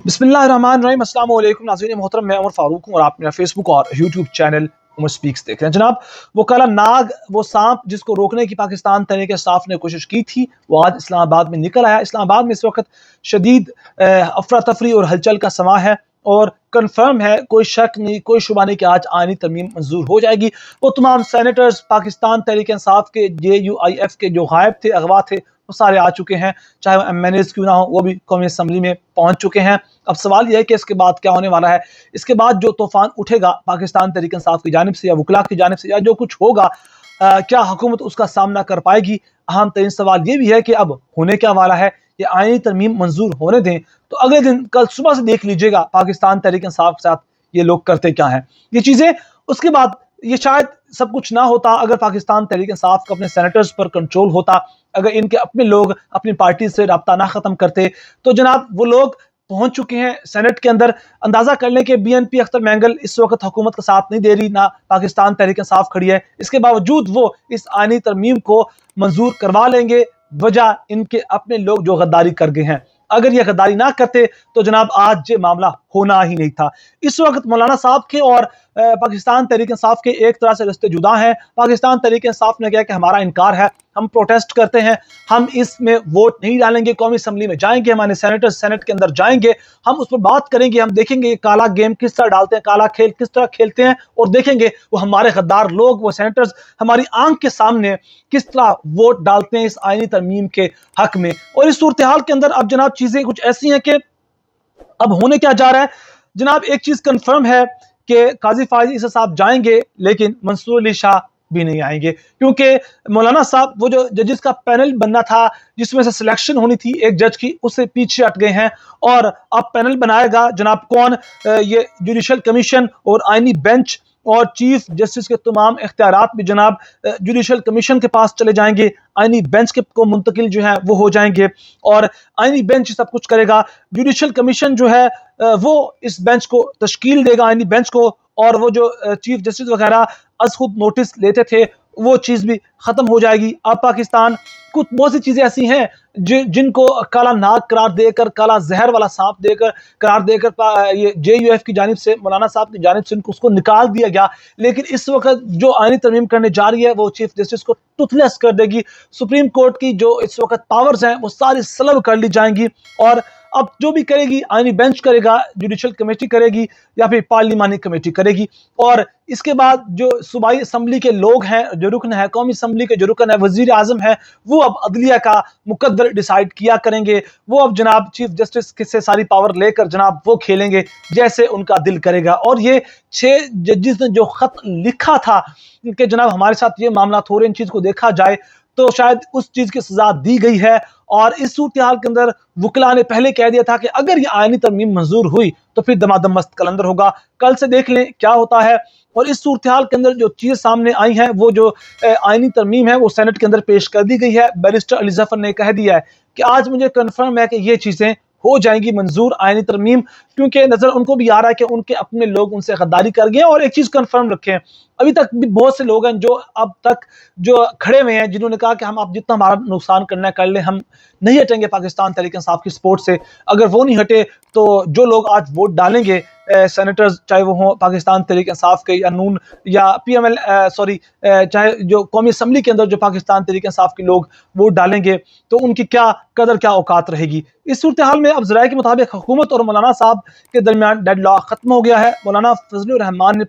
बिस्मिल्लाहिर्रहमानिर्रहीम। अस्सलाम वालेकुम नाज़रीन मोहतरम, मैं उमर फारूक हूँ और आप मेरा फेसबुक और यूट्यूब चैनल उमर स्पीक्स देख रहे हैं। जनाब, वो काला नाग, वो सांप जिसको रोकने की पाकिस्तान तहरीक इंसाफ ने कोशिश की थी, वो आज इस्लामाबाद में निकल आया। इस्लामाबाद में इस वक्त शदीद अफरा तफरी और हलचल का समा है और कन्फर्म है, कोई शक नहीं, कोई शुबा नहीं कि आज आइनी तरमीम मंजूर हो जाएगी। वो तमाम सेनेटर्स पाकिस्तान तहरीक इंसाफ के JUIF के जो गायब थे, अगवा थे, वो सारे आ चुके हैं, चाहे वो MNAs क्यों ना हो, वो भी कौमी असम्बली में पहुंच चुके हैं। अब सवाल यह है कि इसके बाद क्या होने वाला है। इसके बाद जो तूफान उठेगा पाकिस्तान तहरीक इंसाफ की जानिब से या वकला की जानिब से या जो कुछ होगा, क्या हुकूमत उसका सामना कर पाएगी। अहम तरीन सवाल ये भी है कि अब होने क्या वाला है। ये आईनी तरमीम मंजूर होने दें तो अगले दिन कल सुबह से देख लीजिएगा पाकिस्तान तहरीक इंसाफ के साथ ये लोग करते क्या हैं, ये चीज़ें। उसके बाद ये शायद सब कुछ ना होता अगर पाकिस्तान तहरीक इंसाफ का अपने सेनेटर्स पर कंट्रोल होता, अगर इनके अपने लोग अपनी पार्टी से रब्ता ना ख़त्म करते। तो जनाब, वो लोग पहुंच चुके हैं सेनेट के अंदर। अंदाजा कर लें कि BNP अख्तर मैंगल इस वक्त हुकूमत का साथ नहीं दे रही, ना पाकिस्तान तहरीक इंसाफ खड़ी है, इसके बावजूद वो इस आईनी तरमीम को मंजूर करवा लेंगे। वजह इनके अपने लोग जो गद्दारी कर गए हैं। अगर ये गद्दारी ना करते तो जनाब आज ये मामला होना ही नहीं था। इस वक्त मौलाना साहब के और पाकिस्तान तहरीक इंसाफ के एक तरह से रिश्ते जुदा हैं। पाकिस्तान तहरीक इंसाफ ने कहा कि हमारा इनकार है, हम प्रोटेस्ट करते हैं, हम इसमें वोट नहीं डालेंगे, कौमी असम्बली में जाएंगे, हमारे सेनेटर सेनेट के अंदर जाएंगे, हम उस पर बात करेंगे, हम देखेंगे काला गेम किस तरह डालते हैं, काला खेल किस तरह खेलते हैं, और देखेंगे वो हमारे गद्दार लोग, वो सेनेटर्स हमारी आंख के सामने किस तरह वोट डालते हैं इस आईनी तरमीम के हक में। और इस सूरत हाल के अंदर अब जनाब चीजें कुछ ऐसी हैं कि अब होने क्या जा रहा है। जनाब, एक चीज कंफर्म है कि काजी फायज ईसा साहब जाएंगे, लेकिन मंसूर अली शाह भी नहीं आएंगे, क्योंकि मौलाना साहब वो जो जजेस का पैनल बनना था जिसमें से सिलेक्शन होनी थी एक जज की, उससे पीछे हट गए हैं। और अब पैनल बनाएगा जनाब कौन, ये जुडिशल कमीशन और आईनी बेंच और चीफ जस्टिस के तमाम इख्तियारात भी जनाब जुडिशल कमीशन के पास चले जाएंगे, आईनी बेंच के को मुंतकिल जो है वो हो जाएंगे, और आईनी बेंच सब कुछ करेगा। जुडिशल कमीशन जो है वो इस बेंच को तश्कील देगा, आईनी बेंच को, और वो जो चीफ जस्टिस वगैरह अज खुद नोटिस लेते थे वो चीज़ भी ख़त्म हो जाएगी। अब पाकिस्तान कुछ बहुत सी चीज़ें ऐसी हैं जिनको काला नाग करार देकर, काला जहर वाला सांप देकर करार देकर ये JUF की जानिब से, मौलाना साहब की जानिब से उसको निकाल दिया गया। लेकिन इस वक्त जो आईनी तरमीम करने जा रही है वो चीफ जस्टिस को टुथलेस कर देगी। सुप्रीम कोर्ट की जो इस वक्त पावर्स हैं वो सारी सलब कर ली जाएंगी, और अब जो भी करेगी आईनी बेंच करेगा, जुडिशल कमेटी करेगी, या फिर पार्लिमानी कमेटी करेगी। और इसके बाद जो सूबाई असम्बली के लोग हैं, जो रुकन है, कौमी असम्बली के जो रुकन है, वजीर आजम है, वो अब अदलिया का मुकद्दर डिसाइड किया करेंगे। वो अब जनाब चीफ जस्टिस से सारी पावर लेकर जनाब वो खेलेंगे जैसे उनका दिल करेगा। और ये 6 जजेस ने जो खत लिखा था कि जनाब हमारे साथ ये मामला हो रहे, इन चीज को देखा जाए, तो शायद उस चीज की सजा दी गई है। और इस सूरत हाल के अंदर वकला ने पहले कह दिया था कि अगर ये आईनी तरमीम मंजूर हुई तो फिर दमादम मस्त कलंदर होगा। कल से देख लें क्या होता है। और इस सूरत हाल के अंदर जो चीज़ सामने आई है, वो जो आईनी तरमीम है वो सेनेट के अंदर पेश कर दी गई है। बैरिस्टर अली जफर ने कह दिया है कि आज मुझे कन्फर्म है कि ये चीज़ें हो जाएंगी मंजूर, आईनी तरमीम, क्योंकि नजर उनको भी आ रहा है कि उनके अपने लोग उनसे गद्दारी कर गए। और एक चीज कंफर्म रखें, अभी तक भी बहुत से लोग हैं जो अब तक जो खड़े हुए हैं, जिन्होंने कहा कि हम आप जितना हमारा नुकसान करना है कर ले, हम नहीं हटेंगे पाकिस्तान तहरीक इंसाफ की सपोर्ट से। अगर वो नहीं हटे तो जो लोग आज वोट डालेंगे सेनेटर्स, चाहे वो हों पाकिस्तान तहरीक इंसाफ के या नून या PML, चाहे जो कौमी असम्बली के अंदर जो पाकिस्तान तहरीक इंसाफ के लोग वोट डालेंगे, तो उनकी क्या कदर, क्या औकात रहेगी। इस सूरत हाल में अब ज़राए के मुताबिक हुकूमत और मौलाना साहब के दरमियान डेडलॉक खत्म हो गया है। मौलाना फजलुर रहमान ने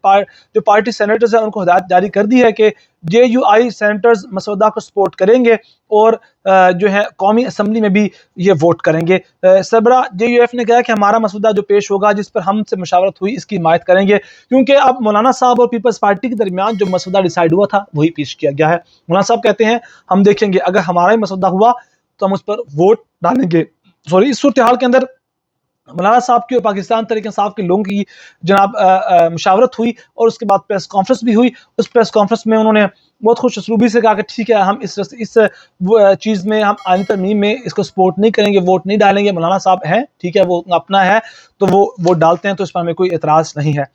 जो पार्टी सेनेटर्स हैं उनको हिदायत जारी कर दी है कि JUI सेनेटर्स मसौदा को सपोर्ट करेंगे और जो है कौमी असम्बली में भी ये वोट करेंगे। सरबरा JUF ने कहा कि हमारा मसौदा जो पेश होगा, जिस पर हमसे मुशावरत हुई, इसकी हिमायत करेंगे, क्योंकि अब मौलाना साहब और पीपल्स पार्टी के दरमियान जो मसौदा डिसाइड हुआ था वही पेश किया गया है। मौलाना साहब कहते हैं हम देखेंगे, अगर हमारा ही मसौदा हुआ तो हम उस पर वोट डालेंगे। सॉरी, इस सूरत हाल के अंदर मौलाना साहब की और पाकिस्तान तहरीक इंसाफ के लोगों की जनाब मुशावरत हुई और उसके बाद प्रेस कॉन्फ्रेंस भी हुई। उस प्रेस कॉन्फ्रेंस में उन्होंने बहुत खुश असलूबी से कहा कि ठीक है, हम इस चीज़ में, हम आईनी तरमीम में इसको सपोर्ट नहीं करेंगे, वोट नहीं डालेंगे। मौलाना साहब हैं, ठीक है, वो अपना है तो वो वोट डालते हैं, तो इस पर हमें कोई एतराज़ नहीं है।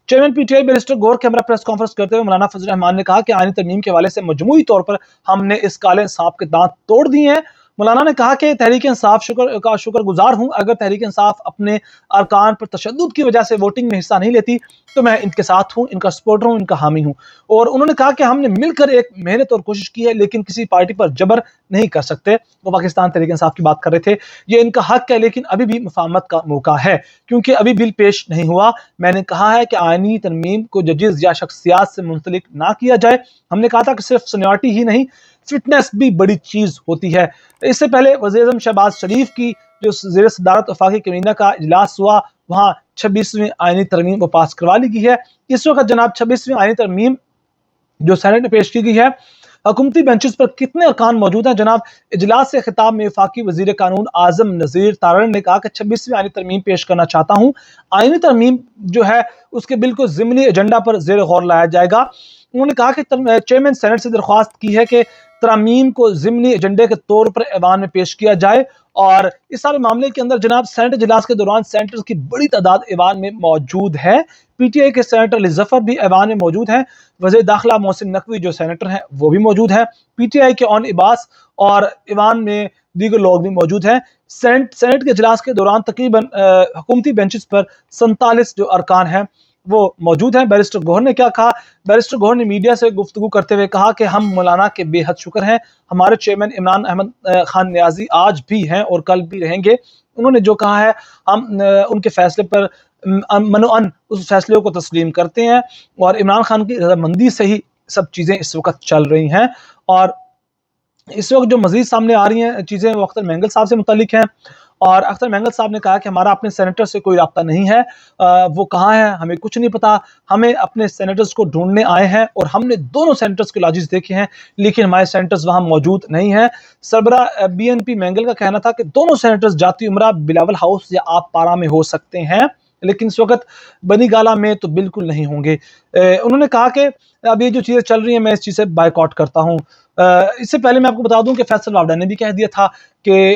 चेयरमैन PTI बैरिस्टर गौर कैमरा प्रेस कॉन्फ्रेंस करते हुए मौलाना फजल रहमान ने कहा कि आईनी तरमीम के हवाले से मजमूई तौर पर हमने इस काले सांप के दांत तोड़ दिए हैं। मौलाना ने कहा कि तहरीक इंसाफ का शुक्रगुजार हूँ। अगर तहरीक इंसाफ अपने अरकान पर तशद्दुद की वजह से वोटिंग में हिस्सा नहीं लेती तो मैं इनके साथ हूँ, इनका सपोर्टर हूँ, इनका हामी हूँ। और उन्होंने कहा कि हमने मिलकर एक मेहनत और कोशिश की है, लेकिन किसी पार्टी पर जबर नहीं कर सकते। वो पाकिस्तान तहरीक इंसाफ की बात कर रहे थे। ये इनका हक है, लेकिन अभी भी मुफाहमत का मौका है, क्योंकि अभी बिल पेश नहीं हुआ। मैंने कहा है कि आईनी तरमीम को जजेस या शख्सियात से मुंसलिक ना किया जाए। हमने कहा था कि सिर्फ सीनियरिटी ही नहीं, फिटनेस भी बड़ी चीज होती है। इससे पहले वज़ीर-ए-आज़म शहबाज शरीफ की जो ज़ेर सदारत वफाकी कैबिनेट का इजलास हुआ, वहाँ 26वीं आईनी तरमीम को पास करवा ली गई है। इस वक्त जनाब 26वीं आईनी तरमीम जो सेनेट में पेश की गई है, हुकूमती बेंचेस पर कितने अरकान मौजूद हैं? जनाब इजलास से खिताब में वफाकी वज़ीर कानून आज़म नज़ीर तारड़ ने कहा कि 26वीं आईनी तरमीम पेश करना चाहता हूँ। आईनी तरमीम जो है उसके बिल को ज़िमनी एजेंडा पर ज़ेर गौर लाया जाएगा। उन्होंने कहा कि चेयरमैन सेनेट से दरख्वास्त की है कि तरमीम को ज़िमनी एजेंडे के तौर पर ऐवान में पेश किया जाए। और इस सारे मामले के अंदर जनाब सेनेट इजलास के दौरान सेनेटर्स की बड़ी तादाद ऐवान में मौजूद है। पीटीआई के सेनेटर अली जफर भी ऐवान में मौजूद हैं। वज़ीर दाखिला मोहसिन नकवी जो सेनेटर हैं वो भी मौजूद हैं। पीटीआई के ओन इबास और ऐवान में दीगर लोग भी मौजूद हैं। सेनेट के इजलास के दौरान तकरीबन हुकूमती बेंचेस पर 47 जो अरकान हैं वो मौजूद हैं। बैरिस्टर गौहर ने क्या कहा? बैरिस्टर गौहर ने मीडिया से गुफ्तगू करते हुए कहा कि हम मौलाना के बेहद शुक्र हैं। हमारे चेयरमैन इमरान अहमद खान नियाजी आज भी हैं और कल भी रहेंगे। उन्होंने जो कहा है हम उनके फैसले पर मनोअन उस फैसले को तस्लीम करते हैं और इमरान खान की रजामंदी से ही सब चीज़ें इस वक्त चल रही हैं। और इस वक्त जो मजीद सामने आ रही हैं चीज़ें वो अख्तर मेंगल साहब से मुतालिक हैं। और अख्तर मेंगल साहब ने कहा कि हमारा अपने सेनेटर से कोई राब्ता नहीं है, वो कहाँ है हमें कुछ नहीं पता। हमें अपने सेनेटर्स को ढूंढने आए हैं और हमने दोनों सेनेटर्स के लॉजिस देखे हैं, लेकिन हमारे सेनेटर्स वहाँ मौजूद नहीं हैं। सरबरा बीएनपी मेंगल का कहना था कि दोनों सेनेटर्स जाती उमरा बिलावल हाउस या आप पारा में हो सकते हैं, लेकिन इस वक्त बनी गाला में तो बिल्कुल नहीं होंगे। उन्होंने कहा कि अब ये जो चीज़ें चल रही हैं मैं इस चीज़ से बायकॉट करता हूँ। इससे पहले मैं आपको बता दूं कि फैसल वावड़ा ने भी कह दिया था कि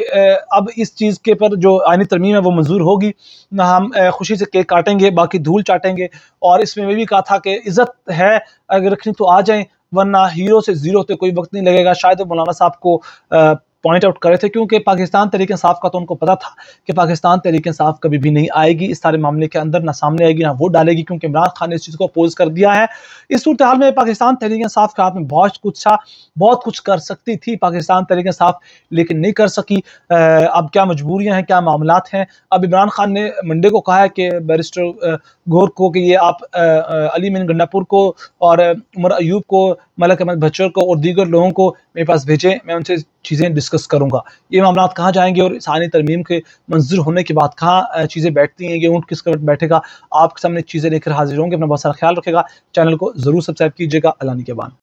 अब इस चीज़ के पर जो आईनी तरमीम है वो मंजूर होगी ना, हम खुशी से केक काटेंगे, बाकी धूल चाटेंगे। और इसमें मैं भी कहा था कि इज़्ज़त है अगर रखनी तो आ जाएं, वरना हीरो से ज़ीरो पे कोई वक्त नहीं लगेगा। शायद मौलाना साहब को पॉइंट आउट करे थे, क्योंकि पाकिस्तान तहरीक इंसाफ का तो उनको पता था कि पाकिस्तान तहरीक इंसाफ कभी भी नहीं आएगी इस सारे मामले के अंदर, ना सामने आएगी ना वोट डालेगी, क्योंकि इमरान खान ने इस चीज़ को अपोज कर दिया है। इस सूरत हाल में पाकिस्तान तहरीक इंसाफ के हाथ में बहुत कुछ था, बहुत कुछ कर सकती थी पाकिस्तान तहरीक इंसाफ, लेकिन नहीं कर सकी। अब क्या मजबूरियां हैं, क्या मामलात हैं। अब इमरान खान ने मंडे को कहा है कि बैरिस्टर गौर को कि ये आप अली मीन गंडापुर को और उमर अयूब को, मलक अहमद भच्चर को और दीगर लोगों को मेरे पास भेजें, मैं उनसे चीज़ें डिस्कस करूंगा। ये मामला कहाँ जाएंगे और सानी तरमीम के मंजूर होने के बाद कहाँ चीज़ें बैठती हैं, ये ऊँट किस करवट बैठेगा, आपके सामने चीज़ें लेकर हाजिर होंगे। अपना बहुत सारा ख्याल रखेगा। चैनल को ज़रूर सब्सक्राइब कीजिएगा। अल्लाह निगहबान।